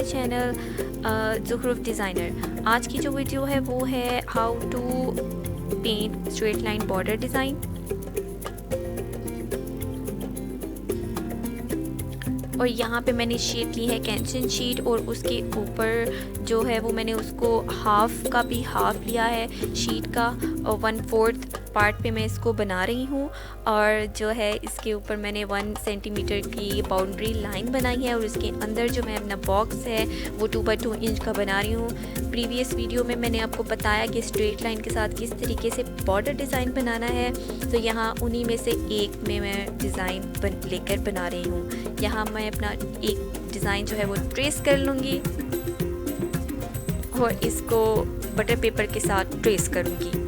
My channel ज़ुखरुफ designer. आज की जो वीडियो है वो है how to paint straight line border design. और यहाँ पे मैंने शीट ली है कैंसन शीट और उसके ऊपर जो है वो मैंने उसको हाफ का भी हाफ लिया है शीट का, और 1/4 पार्ट पे मैं इसको बना रही हूँ। और जो है इसके ऊपर मैंने 1 सेंटीमीटर की बाउंड्री लाइन बनाई है और इसके अंदर जो मैं अपना बॉक्स है वो 2x2 इंच का बना रही हूँ। प्रीवियस वीडियो में मैंने आपको बताया कि स्ट्रेट लाइन के साथ किस तरीके से बॉर्डर डिज़ाइन बनाना है, तो यहाँ उन्हीं में से एक में मैं डिज़ाइन लेकर बना रही हूँ। यहाँ मैं अपना एक डिज़ाइन जो है वो ट्रेस कर लूँगी और इसको बटर पेपर के साथ ट्रेस करूँगी।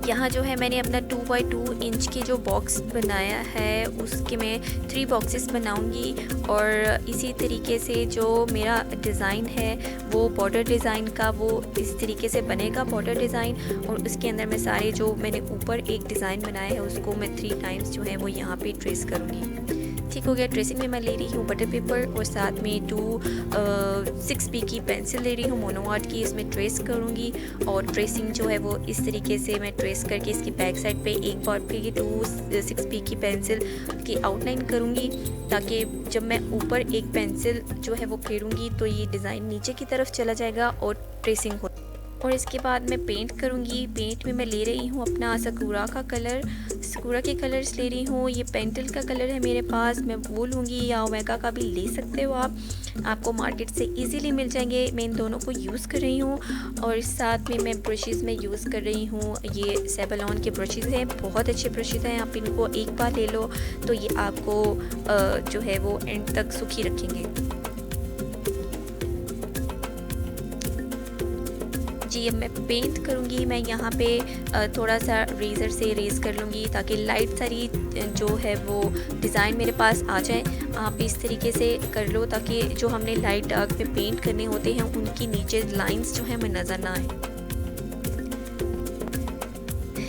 यहाँ जो है मैंने अपना 2x2 इंच की जो बॉक्स बनाया है उसके मैं 3 बॉक्सेस बनाऊंगी। और इसी तरीके से जो मेरा डिज़ाइन है वो बॉर्डर डिज़ाइन का वो इस तरीके से बनेगा बॉर्डर डिज़ाइन। और उसके अंदर मैं सारे जो मैंने ऊपर एक डिज़ाइन बनाया है उसको मैं 3 टाइम्स जो है वो यहाँ पे ट्रेस करूँगी। ठीक हो गया। ट्रेसिंग में मैं ले रही हूँ बटर पेपर और साथ में 6B की पेंसिल ले रही हूँ मोनो आर्ट की, इसमें ट्रेस करूँगी। और ट्रेसिंग जो है वो इस तरीके से मैं ट्रेस करके इसकी बैक साइड पे एक बार फिर 6B की पेंसिल की आउटलाइन करूँगी, ताकि जब मैं ऊपर एक पेंसिल जो है वो फेरूँगी तो ये डिज़ाइन नीचे की तरफ चला जाएगा और ट्रेसिंग हो। और इसके बाद मैं पेंट करूँगी। पेंट में मैं ले रही हूँ अपना सकूरा का कलर, सकूरा के कलर्स ले रही हूँ। ये पेंटल का कलर है मेरे पास, मैं वो लूँगी या ओमेगा का भी ले सकते हो आप, आपको मार्केट से इजीली मिल जाएंगे। मैं इन दोनों को यूज़ कर रही हूँ। और साथ में मैं ब्रशेज़ में यूज़ कर रही हूँ, ये सेबलॉन के ब्रशेज़ हैं, बहुत अच्छे ब्रशेज़ हैं। आप इनको एक बार ले लो तो ये आपको जो है वो एंड तक सुखी रखेंगे। जी अब मैं पेंट करूँगी। मैं यहाँ पे थोड़ा सा रेज़र से रेज़ कर लूँगी ताकि लाइट सारी जो है वो डिज़ाइन मेरे पास आ जाए। आप भी इस तरीके से कर लो ताकि जो हमने लाइट डार्क पे पेंट करने होते हैं उनकी नीचे लाइंस जो है मैं नज़र ना आए।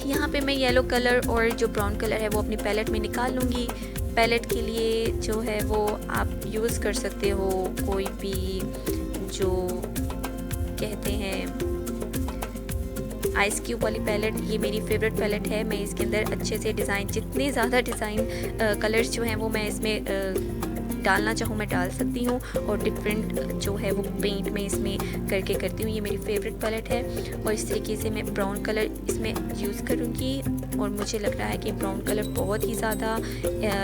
यहाँ पे मैं येलो कलर और जो ब्राउन कलर है वो अपनी पैलेट में निकाल लूँगी। पैलेट के लिए जो है वो आप यूज़ कर सकते हो कोई भी जो कहते हैं आइस क्यूब वाली पैलेट, ये मेरी फेवरेट पैलेट है। मैं इसके अंदर अच्छे से डिज़ाइन, जितने ज़्यादा डिज़ाइन कलर्स जो हैं वो मैं इसमें डालना चाहूँ मैं डाल सकती हूँ। और डिफरेंट जो है वो पेंट में इसमें करके करती हूँ। ये मेरी फेवरेट पैलेट है। और इस तरीके से मैं ब्राउन कलर इसमें यूज़ करूँगी। और मुझे लग रहा है कि ब्राउन कलर बहुत ही ज़्यादा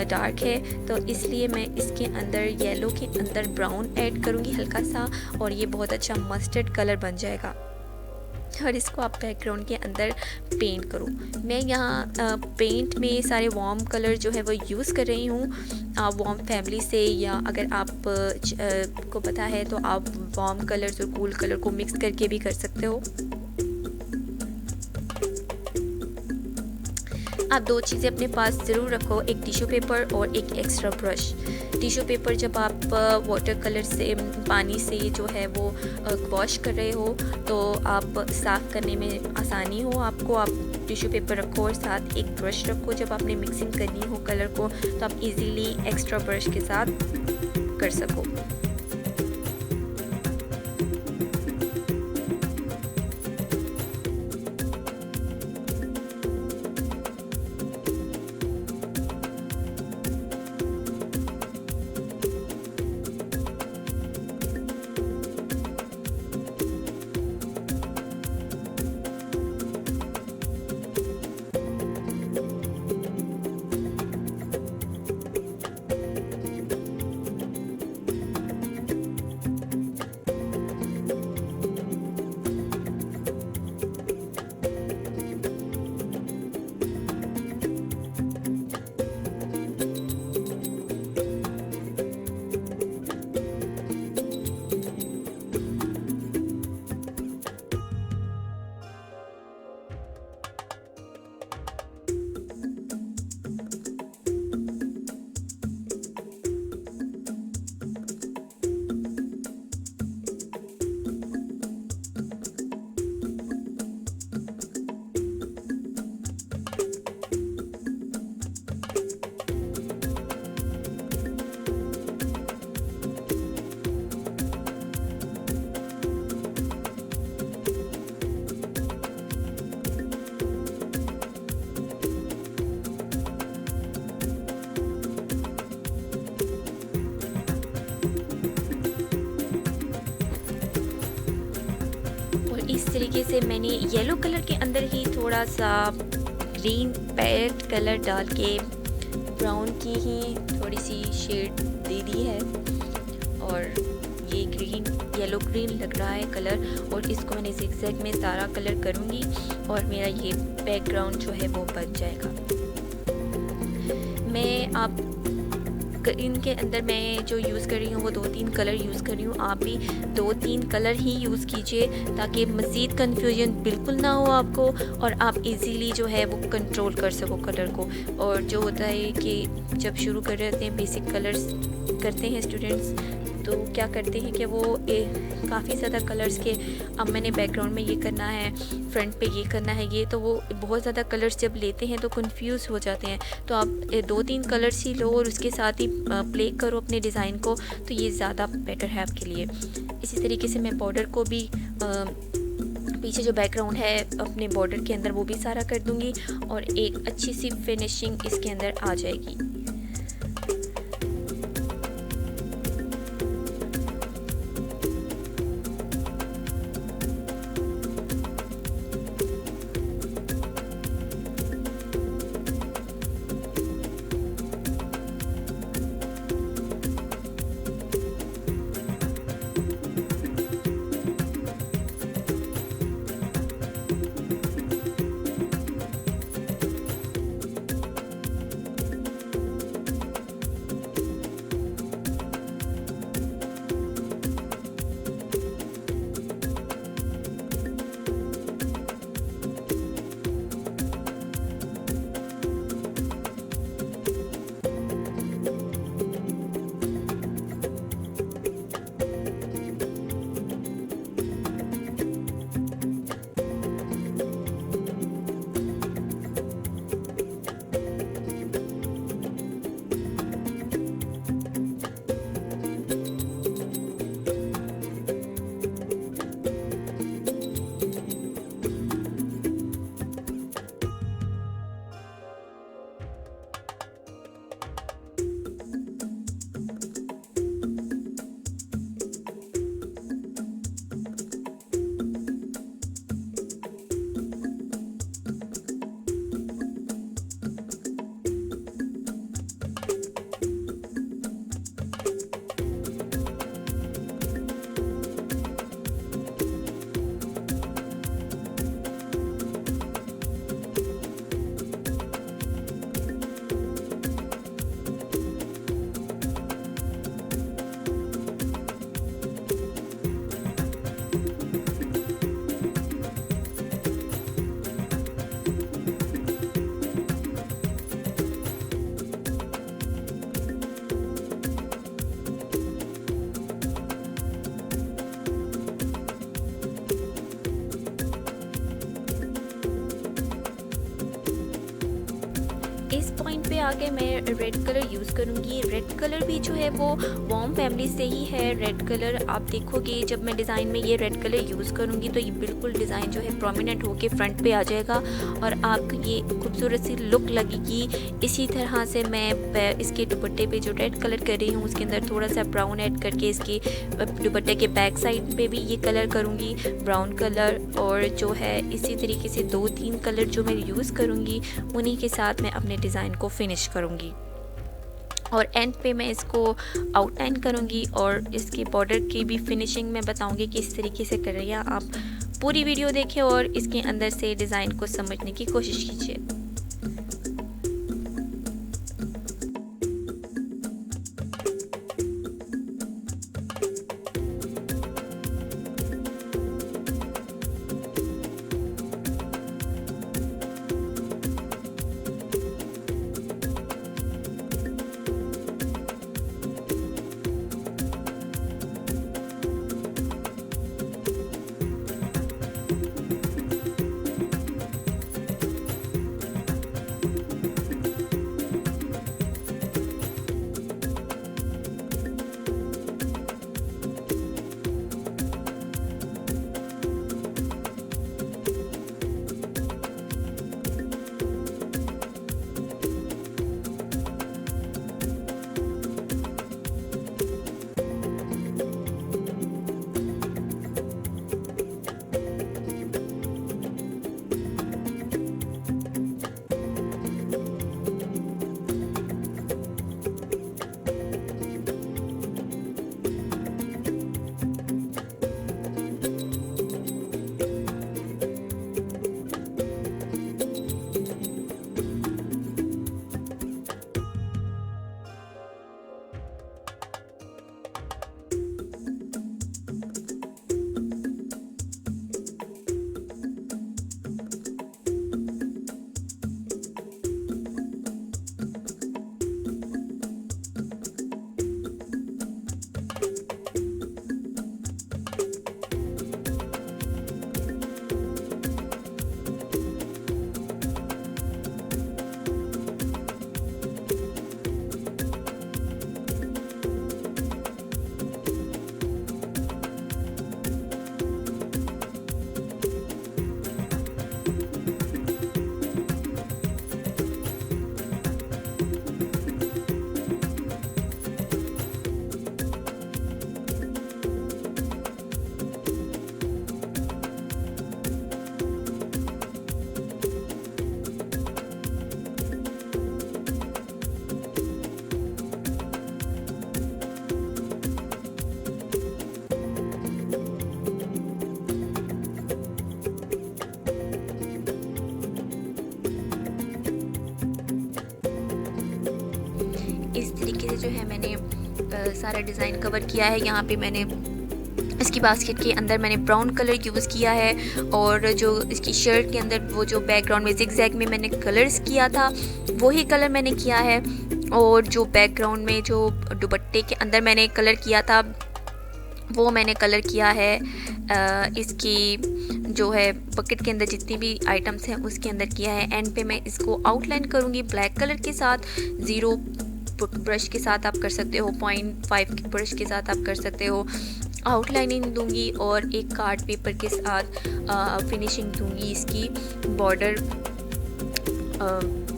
डार्क है, तो इसलिए मैं इसके अंदर येलो के अंदर ब्राउन ऐड करूँगी हल्का सा, और ये बहुत अच्छा मस्टर्ड कलर बन जाएगा। और इसको आप बैकग्राउंड के अंदर पेंट करो। मैं यहाँ पेंट में सारे वार्म कलर जो है वो यूज़ कर रही हूँ। आप वार्म फैमिली से, या अगर आप को पता है तो आप वार्म कलर्स और कूल कलर को मिक्स करके भी कर सकते हो। आप 2 चीज़ें अपने पास ज़रूर रखो, एक टिश्यू पेपर और एक एक्स्ट्रा ब्रश। टिश्यू पेपर जब आप वाटर कलर से, पानी से जो है वो वॉश कर रहे हो तो आप साफ़ करने में आसानी हो आपको, आप टिश्यू पेपर रखो और साथ एक ब्रश रखो। जब आपने मिक्सिंग करनी हो कलर को तो आप इजीली एक्स्ट्रा ब्रश के साथ कर सको। तरीके से मैंने येलो कलर के अंदर ही थोड़ा सा ग्रीन पैरेट कलर डाल के ब्राउन की ही थोड़ी सी शेड दे दी है। और ये ग्रीन येलो ग्रीन लग रहा है कलर, और इसको मैंने ज़िगज़ैग में सारा कलर करूँगी और मेरा ये बैकग्राउंड जो है वो बन जाएगा। मैं आप इनके अंदर मैं जो यूज़ कर रही हूँ वो 2-3 कलर यूज़ कर रही हूँ। आप भी 2-3 कलर ही यूज़ कीजिए ताकि मज़ीद कन्फ्यूजन बिल्कुल ना हो आपको, और आप इजीली जो है वो कंट्रोल कर सको कलर को। और जो होता है कि जब शुरू कर रहे होते हैं बेसिक कलर्स करते हैं स्टूडेंट्स, तो क्या करते हैं कि वो काफ़ी ज़्यादा कलर्स के, अब मैंने बैकग्राउंड में ये करना है, फ्रंट पे ये करना है, ये तो वो बहुत ज़्यादा कलर्स जब लेते हैं तो कंफ्यूज हो जाते हैं। तो आप 2-3 कलर्स ही लो और उसके साथ ही प्ले करो अपने डिज़ाइन को, तो ये ज़्यादा बेटर है आपके लिए। इसी तरीके से मैं बॉर्डर को भी पीछे जो बैकग्राउंड है अपने बॉर्डर के अंदर वो भी सारा कर दूँगी और एक अच्छी सी फिनिशिंग इसके अंदर आ जाएगी। इस पॉइंट पे आके मैं रेड कलर यूज़ करूँगी। रेड कलर भी जो है वो वॉर्म फैमिली से ही है। रेड कलर आप देखोगे जब मैं डिज़ाइन में ये रेड कलर यूज़ करूँगी तो ये बिल्कुल डिज़ाइन जो है प्रोमिनेंट होके फ्रंट पे आ जाएगा और आपको ये खूबसूरत सी लुक लगेगी। इसी तरह से मैं इसके दुपट्टे पे जो रेड कलर कर रही हूँ उसके अंदर थोड़ा सा ब्राउन ऐड करके इसके दुपट्टे के बैक साइड पे भी ये कलर करूँगी, ब्राउन कलर। और जो है इसी तरीके से 2-3 कलर जो मैं यूज़ करूँगी उन्हीं के साथ मैं अपने डिज़ाइन को फिनिश करूँगी और एंड पे मैं इसको आउटलाइन करूँगी और इसके बॉर्डर की भी फिनिशिंग मैं बताऊँगी कि इस तरीके से कर रही है। आप पूरी वीडियो देखें और इसके अंदर से डिज़ाइन को समझने की कोशिश कीजिए। इस तरीके से जो है मैंने सारा डिज़ाइन कवर किया है। यहाँ पे मैंने इसकी बास्केट के अंदर मैंने ब्राउन कलर यूज़ किया है और जो इसकी शर्ट के अंदर वो जो बैकग्राउंड में ज़िगज़ैग में मैंने कलर्स किया था वही कलर मैंने किया है। और जो बैकग्राउंड में जो दुपट्टे के अंदर मैंने कलर किया था वो मैंने कलर किया है इसकी जो है बकेट के अंदर जितनी भी आइटम्स हैं उसके अंदर किया है। एंड पे मैं इसको आउटलाइन करूँगी ब्लैक कलर के साथ, 0 ब्रश के साथ आप कर सकते हो, 0.5 के ब्रश के साथ आप कर सकते हो। आउटलाइनिंग दूंगी और एक कार्ड पेपर के साथ फिनिशिंग दूंगी। इसकी बॉर्डर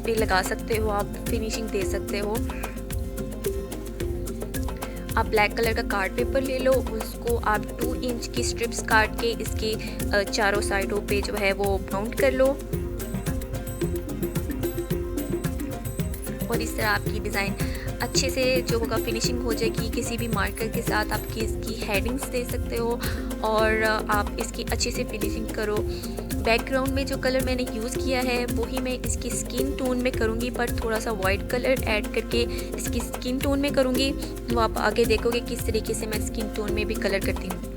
पे लगा सकते हो, आप फिनिशिंग दे सकते हो। आप ब्लैक कलर का कार्ड पेपर ले लो, उसको आप 2 इंच की स्ट्रिप्स काट के इसके चारों साइडों पे जो है वो माउंट कर लो और इस तरह आपकी डिज़ाइन अच्छे से जो होगा फिनिशिंग हो जाएगी। किसी भी मार्कर के साथ आप इसकी हेडिंग्स दे सकते हो और आप इसकी अच्छे से फिनिशिंग करो। बैकग्राउंड में जो कलर मैंने यूज़ किया है वही मैं इसकी स्किन टोन में करूँगी, पर थोड़ा सा वाइट कलर ऐड करके इसकी स्किन टोन में करूँगी। वो आप आगे देखोगे किस तरीके से मैं स्किन टोन में भी कलर करती हूँ।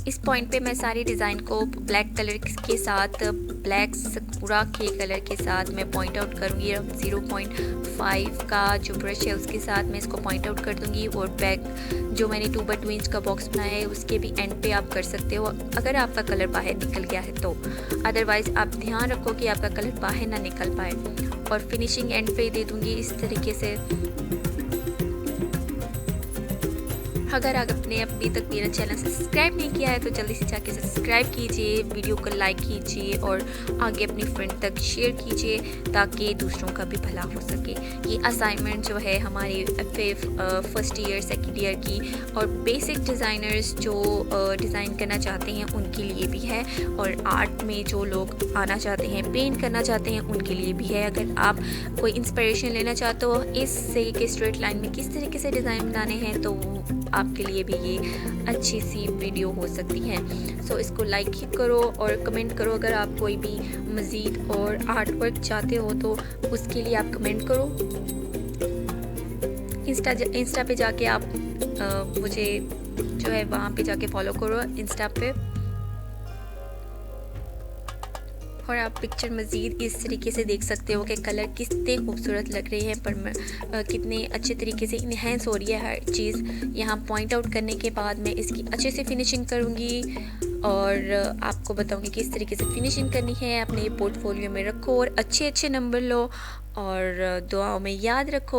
इस पॉइंट पे मैं सारी डिज़ाइन को ब्लैक कलर के साथ, ब्लैक सकूरा के कलर के साथ मैं पॉइंट आउट करूँगी। 0.5 का जो ब्रश है उसके साथ मैं इसको पॉइंट आउट कर दूँगी। और बैक जो मैंने 2x2 इंच का बॉक्स बनाया है उसके भी एंड पे आप कर सकते हो अगर आपका कलर बाहर निकल गया है तो। अदरवाइज़ आप ध्यान रखो कि आपका कलर बाहर ना निकल पाए। और फिनिशिंग एंड पे दे दूँगी इस तरीके से। अगर आपने अभी तक मेरा चैनल सब्सक्राइब नहीं किया है तो जल्दी से जाके सब्सक्राइब कीजिए, वीडियो को लाइक कीजिए और आगे अपनी फ्रेंड तक शेयर कीजिए ताकि दूसरों का भी भला हो सके। ये असाइनमेंट जो है हमारे फर्स्ट ईयर सेकेंड ईयर की और बेसिक डिज़ाइनर्स जो डिज़ाइन करना चाहते हैं उनके लिए भी है, और आर्ट में जो लोग आना चाहते हैं, पेंट करना चाहते हैं उनके लिए भी है। अगर आप कोई इंस्पिरेशन लेना चाहते हो इससे कि स्ट्रेट लाइन में किस तरीके से डिज़ाइन बनाने हैं तो आपके लिए भी ये अच्छी सी वीडियो हो सकती है। सो इसको लाइक करो और कमेंट करो। अगर आप कोई भी मज़ीद और आर्ट वर्क चाहते हो तो उसके लिए आप कमेंट करो। इंस्टा पे जाके आप मुझे जो है वहाँ पे जाके फॉलो करो इंस्टा पे। और आप पिक्चर मज़ीद इस तरीके से देख सकते हो कि कलर कितने खूबसूरत लग रहे हैं, पर कितने अच्छे तरीके से इन्हेंस हो रही है हर चीज़। यहाँ पॉइंट आउट करने के बाद मैं इसकी अच्छे से फिनिशिंग करूँगी और आपको बताऊँगी किस तरीके से फिनिशिंग करनी है। अपने पोर्टफोलियो में रखो और अच्छे अच्छे नंबर लो और दुआओं में याद रखो।